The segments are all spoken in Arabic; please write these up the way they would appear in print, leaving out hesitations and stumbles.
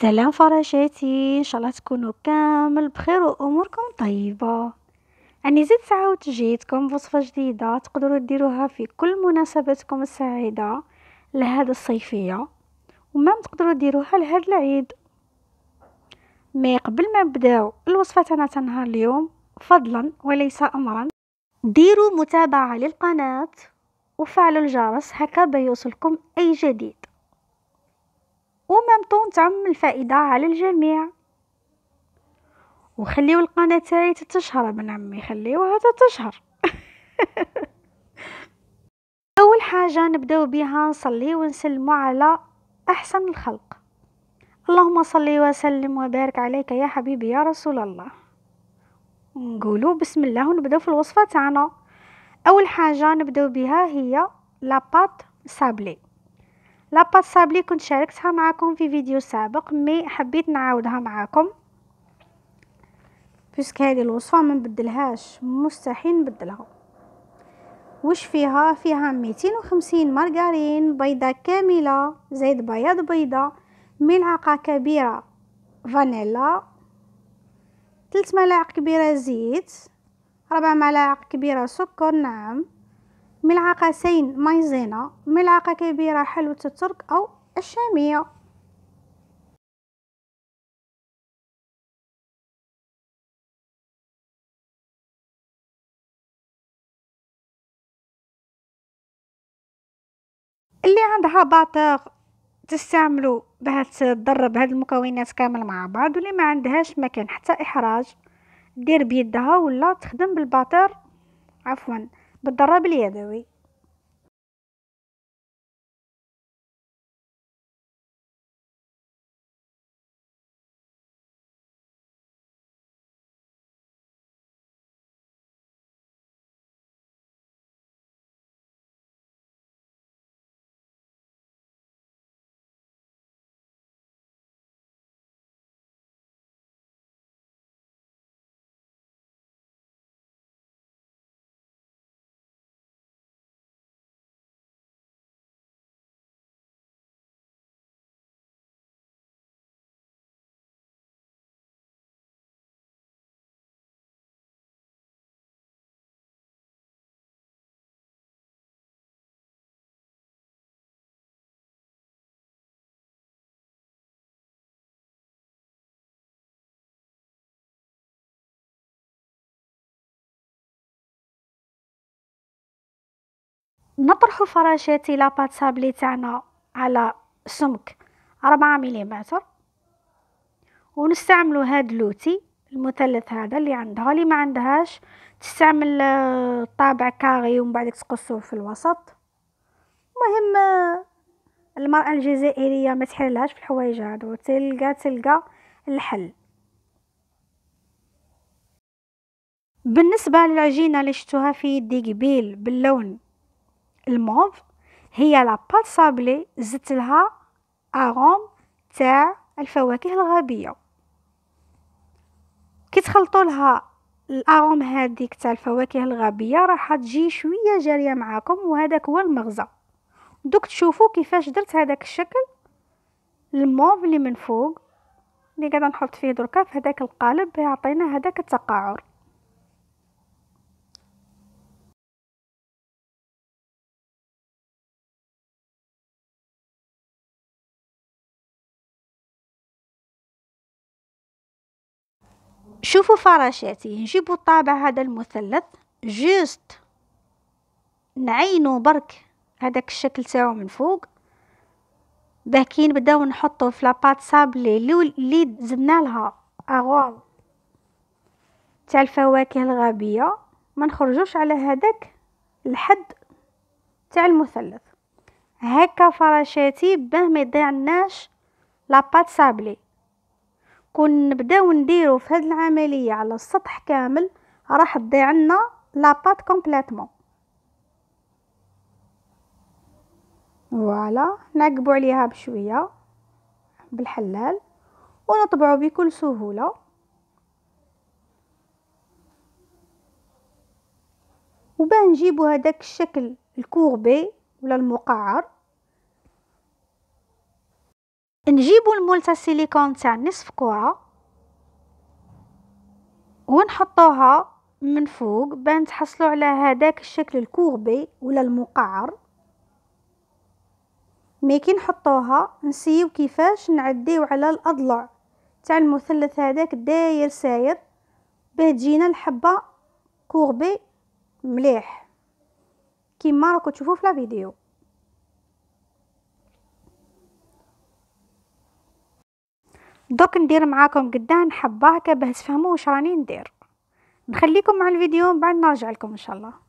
سلام فراشاتي، ان شاء الله تكونوا كامل بخير واموركم طيبه. اني زدت عاودت جيتكم بوصفه جديده تقدروا ديروها في كل مناسباتكم السعيده لهذا الصيفيه، وما تقدروا ديروها لهذا العيد. مي قبل ما نبداو الوصفه تاعنا نهار اليوم، فضلا وليس امرا ديروا متابعه للقناه وفعلوا الجرس هكا بيوصلكم اي جديد، وممتون تعم الفائده على الجميع. وخليو القناة تاعي تتشهر ابن عمي، خليوها تتشهر. اول حاجة نبداو بها نصلي ونسلموا على احسن الخلق. اللهم صل وسلم وبارك عليك يا حبيبي يا رسول الله. نقولوا بسم الله ونبداو في الوصفة تاعنا. اول حاجة نبداو بها هي لاباط سابلي. لاباط سابلي كنت شاركتها معكم في فيديو سابق، مي حبيت نعاودها معكم بسك هذه الوصفة ما نبدلهاش، مستحيل نبدلها. وش فيها 250 مارغرين، بيضة كاملة، زيت بياض بيضة، ملعقة كبيرة فانيلا، 3 ملاعق كبيرة زيت، 4 ملاعق كبيرة سكر ناعم، ملعقتين مايزينا، ملعقة كبيرة حلوة الترك أو الشامية. اللي عندها باطر تستعملوا بها تضرب هاد المكونات كامل مع بعض، واللي ما عندهاش ما كان حتى احراج دير بيدها ولا تخدم بالباطر، عفوا بالضرب اليدوي. نطرح فراشاتي لاباط سابلي تاعنا على سمك 4 مليمتر، ونستعملوا هاد لوتي المثلث هذا اللي عندها. اللي ما عندهاش تستعمل طابع كاغي ومن بعد تقصوه في الوسط. مهم المرأة الجزائرية ما تحلهاش في الحوايج هادو، تلقى الحل. بالنسبة للعجينة اللي شفتوها في يدي قبيل باللون الموف، هي لاباط صابلي زدت لها اغوم تاع الفواكه الغابية. كي تخلطوا لها الاغوم هذيك تاع الفواكه الغابية راح تجي شوية جارية معاكم، وهذاك هو المغزى. دوك تشوفوا كيفاش درت هذاك الشكل الموف اللي من فوق، اللي قاعده نحط فيه دركا في هذاك القالب يعطينا هذاك التقعر. شوفوا فراشاتي، نجيبوا الطابع هذا المثلث جوست نعينو برك هذاك الشكل تاعو من فوق، باكي نبداو نحطو في لاباط صابلي اللي زدنا لها اغوام تاع الفواكه الغابيه. ما نخرجوش على هذاك الحد تاع المثلث هكا فراشاتي، باه ما يضيعناش لاباط صابلي. كون نبداو نديرو في هذه العمليه على السطح كامل راح تضيع لنا لاباط كومبليتوم. فوالا نعقبوا عليها بشويه بالحلال ونطبعوا بكل سهوله. وباه نجيبوا هذاك الشكل الكوربي ولا المقعر، نجيبو المول تاع السيليكون تاع نصف كرة ونحطوها من فوق بان تحصلوا على هذاك الشكل الكوربي ولا المقعر. مي كي نحطوها نسيو كيفاش نعديو على الاضلع تاع المثلث هذاك داير ساير باه تجينا الحبه كوربي مليح كيما راكم تشوفوا في لا فيديو. دوك ندير معاكم قدام حبه هكا باه تفهموا واش راني ندير. نخليكم مع الفيديو من بعد نرجع لكم ان شاء الله.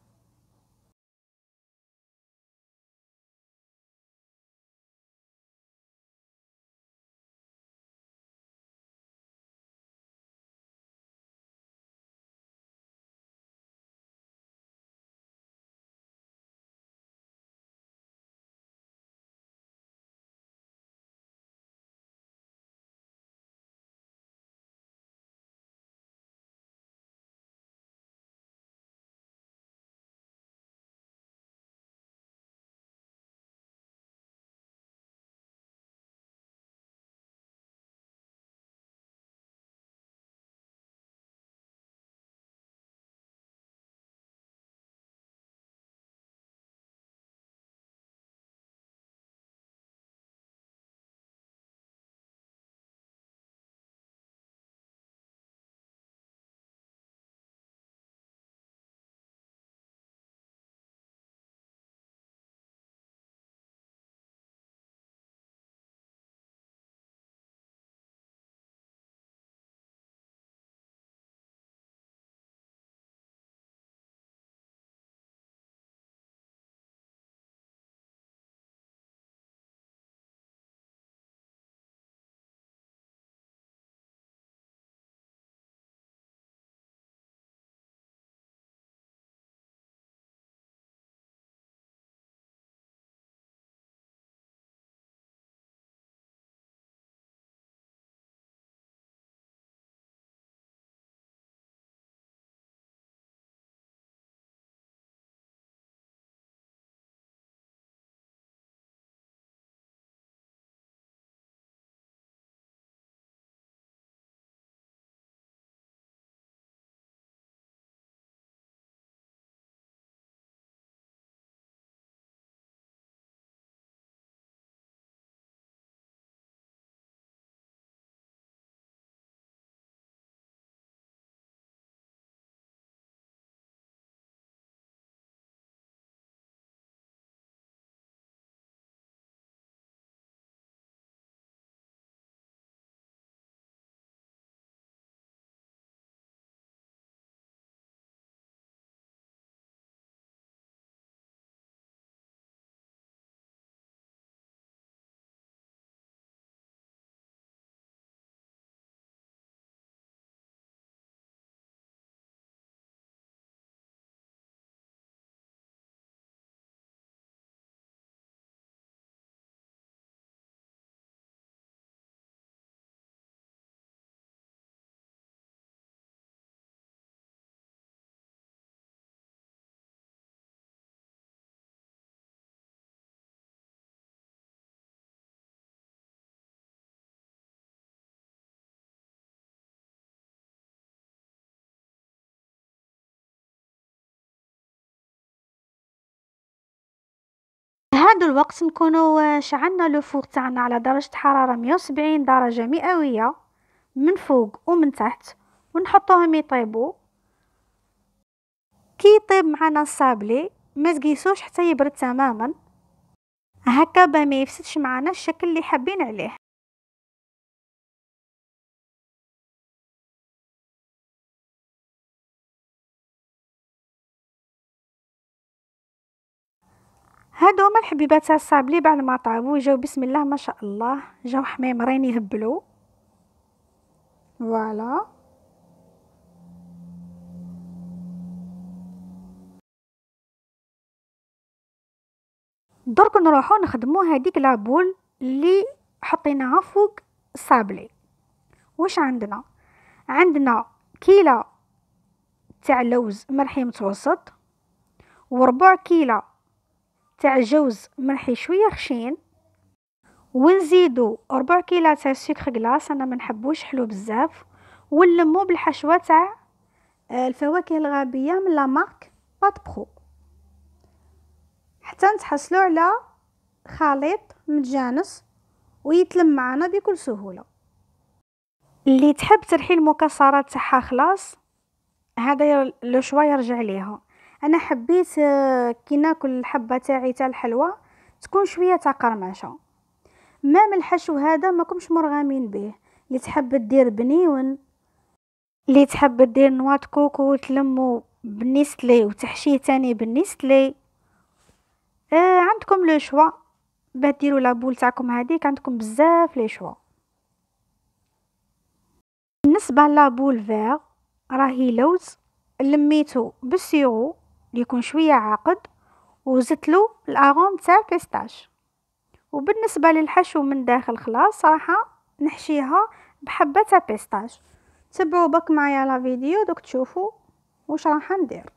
هذا الوقت نكونوا شعلنا لو فور تاعنا على درجة حرارة 170 درجة مئوية من فوق ومن تحت، ونحطوهم يطيبوا. كي يطيب معنا الصابلي ما تقيسوش حتى يبرد تماما هكا باه ما يفسدش معنا الشكل اللي حابين عليه. هادو هما الحبيبات تاع الصابلي بعد ما طابوا جاو بسم الله ما شاء الله، جاو حميمرين يهبلوا. فوالا درك نروحو نخدمو هذيك لابول اللي حطيناها فوق الصابلي. واش عندنا؟ عندنا كيلة تاع لوز مرحي متوسط، وربع كيلة تاع جوز مرحي شويه خشين، ونزيدو ربع كيلو تاع سكر كلاص، انا ما نحبوش حلو بزاف، ونلمو بالحشوه تاع الفواكه الغابيه من لا مارك بات برو، حتى نتحصلوا على خليط متجانس ويتلم معنا بكل سهوله. اللي تحب ترحي المكسرات تاعها خلاص، هذا لو شوا يرجع ليها. انا حبيت كي ناكل الحبه تاعي تاع الحلوى تكون شويه تاع قرمشه. مام الحشو هذا ماكمش مرغمين به، اللي تحب دير بنيون، اللي تحب دير نواه كوكو وتلمو بالنيستلي وتحشيه تاني بالنيستلي، عندكم لو شوا. باه ديروا لابول تاعكم هذيك عندكم بزاف لي شوا. بالنسبه لابول فيغ راهي لوز لميتو بالسيرو اللي يكون شويه عاقد وزدتلو الاغوم تاع البيستاش. وبالنسبه للحشو من داخل خلاص راح نحشيها بحبه تاع بيستاش. تبعوا بك معايا لا فيديو دوك تشوفوا واش راح ندير.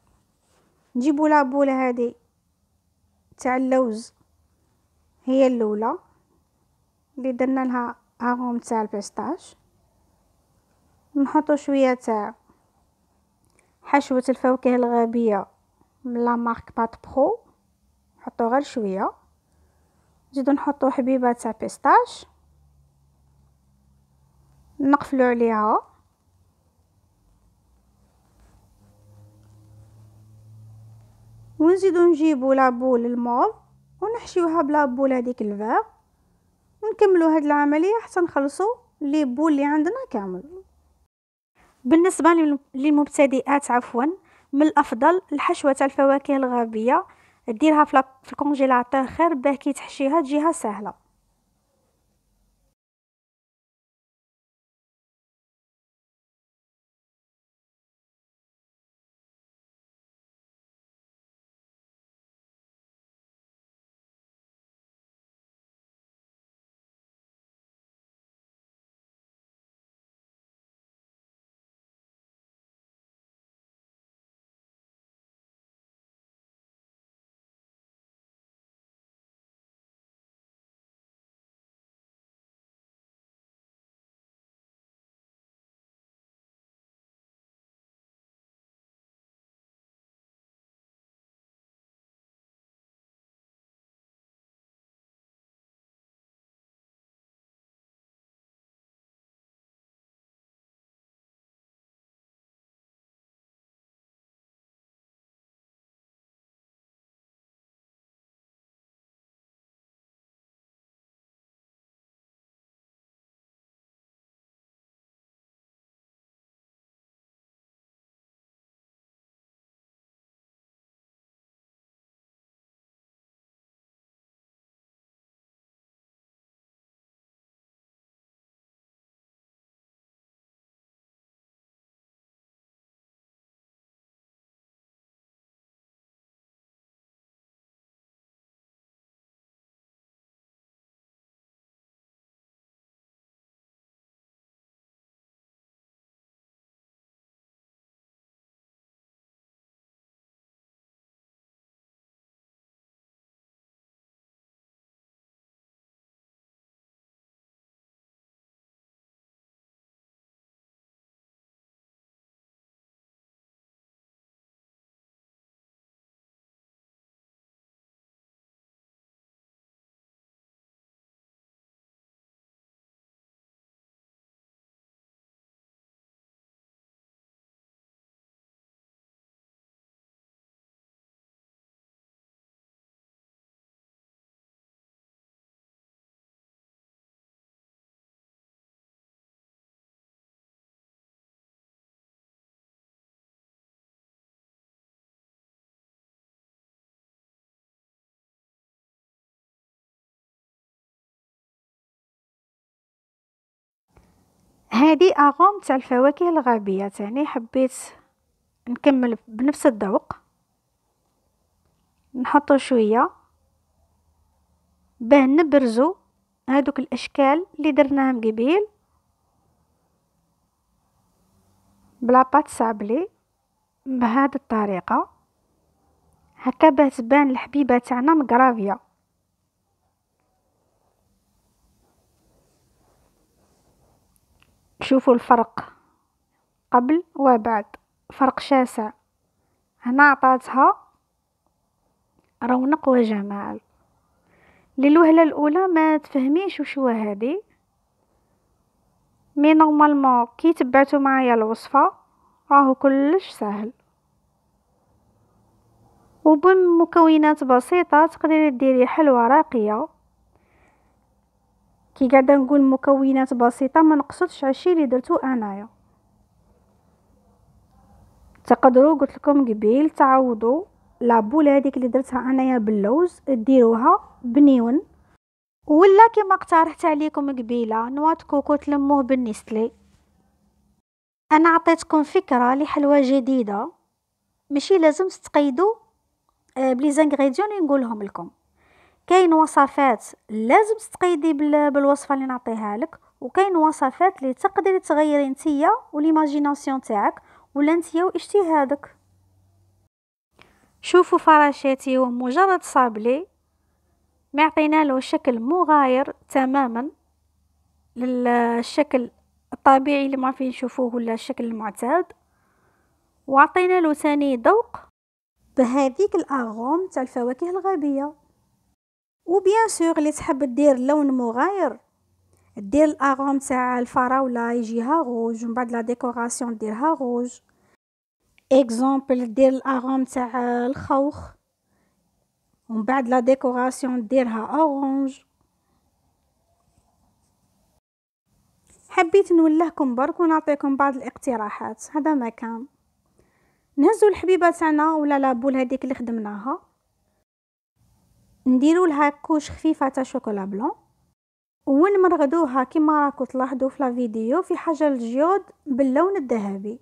نجيبوا لابوله هذه تاع اللوز، هي الاولى اللي درنا لها اغوم تاع البيستاش، نحطوا شويه تاع حشوه الفواكه الغابيه من لا مارك بات برو، نحطوا غير شويه، نزيدو نحطوا حبيبه تاع بيستاش نقفلوا عليها، ونزيدو نجيبو لابول الموف ونحشيوها بلابول هذيك الفيغ، ونكملوا هاد العمليه حتى نخلصوا لي بول اللي عندنا كامل. بالنسبه للمبتدئات عفوا، من الافضل الحشوه تاع الفواكه الغابيه ديرها في الكونجيلاتور خير، باه كي تحشيها تجيها سهله. هذه اغوم تاع الفواكه الغابيه تاني حبيت نكمل بنفس الذوق، نحطو شويه باه نبرزو هادوك الاشكال اللي درناهم قبيل بلا بات سابلي بهذه الطريقه هكا، باه تبان الحبيبه تاعنا مقرافيه. شوفوا الفرق قبل وبعد، فرق شاسع. هنا عطاتها رونق وجمال. للوهلة الاولى ما تفهميش وشو هذه، مي نورمالمون كي تبعتوا معايا الوصفه راهو كلش سهل، وبمكونات بسيطه تقدري ديري حلوه راقيه. كي قاعده نقول مكونات بسيطه ما نقصدش عشي اللي درتو انايا، تقدروا قلت لكم قبيل تعوضوا لابول هذيك اللي درتها انايا باللوز ديروها بنيون، ولا كما اقترحت عليكم قبيله نواه كوكو تلموه بالنسلي. انا عطيتكم فكره لحلوه جديده، ماشي لازم تتقيدوا بلي زانغريديون اللي نقولهم لكم. كاين وصفات لازم تتقيدي بالوصفه اللي نعطيها لك، وكاين وصفات اللي تقدري تغيري نتيا وليماجيناسيون تاعك ولا نتيا واجتهادك. شوفوا فراشاتي ومجرد صابلي ما عطينا له شكل مغاير تماما للشكل الطبيعي اللي ما فيه نشوفوه ولا الشكل المعتاد، وعطينا له ثاني ذوق بهذيك الاغوم تاع الفواكه الغابيه. وبيان سور اللي تحب دير لون مغاير دير الاغوم تاع الفراوله يجيها روج، ومن بعد لا ديكوراسيون ديرها روج. اكزامبل دير الاغوم تاع الخوخ ومن بعد لا ديكوراسيون ديرها اورانج. حبيت نولهكم برك ونعطيكم بعض الاقتراحات. هذا ما كان نهزوا الحبيبه تاعنا ولا لابول هذيك اللي خدمناها، نديروا لها كوش خفيفه تاع شوكولا بلون، ونمرغدوها كما راكم تلاحظوا في لا فيديو في حجر الجيود باللون الذهبي.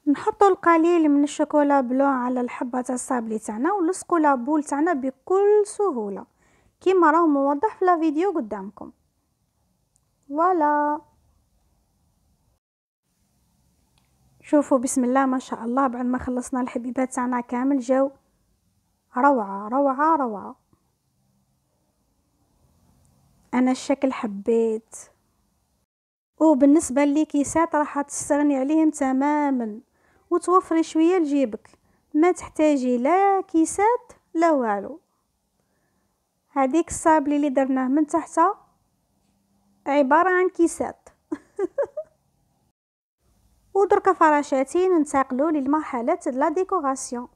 نحطوا القليل من الشوكولا بلون على الحبه تاع الصابلي تاعنا ونلصقوا لابول تاعنا بكل سهوله كما راه موضح في لا فيديو قدامكم. فوالا شوفوا بسم الله ما شاء الله، بعد ما خلصنا الحبيبات تاعنا كامل جاو روعه روعه روعه. انا الشكل حبيت، وبالنسبه لي كيسات راح تستغني عليهم تماما وتوفري شويه لجيبك، ما تحتاجي لا كيسات لا والو. هذيك الصابلي اللي درناه من تحت عباره عن كيسات. ودرك فراشاتي ننتقلوا للمرحله لا ديكوراسيون.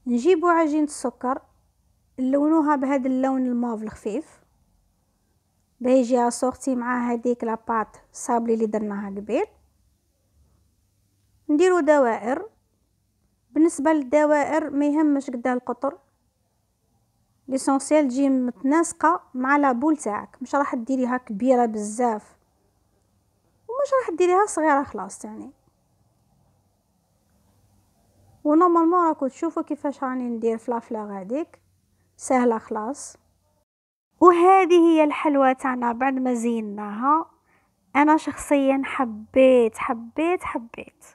نجيبوا عجينه السكر نلونوها بهذا اللون الموف الخفيف بيجي اسورتي مع هذيك لاباط صابلي اللي درناها قبيل. نديروا دوائر، بالنسبه للدوائر ما يهمش قدا القطر، ليسونسيال تجي متناسقه مع لابول تاعك، مش راح ديريها كبيره بزاف ومش راح ديريها صغيره خلاص يعني. ونورمالمون راكم تشوفوا كيفاش راني ندير فلافلا هذيك سهله خلاص. وهذه هي الحلوى تاعنا بعد ما زيناها. انا شخصيا حبيت حبيت حبيت.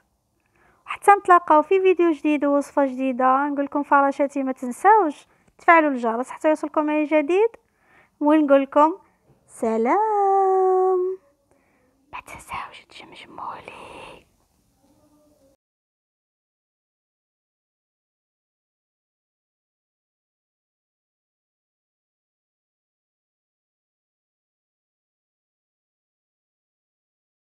حتى نتلاقاو في فيديو جديد ووصفه جديده. نقول لكم فراشاتي ما تنساوش تفعلوا الجرس حتى يوصلكم اي جديد، ونقول لكم سلام. ما تنساوش تجمجمولي.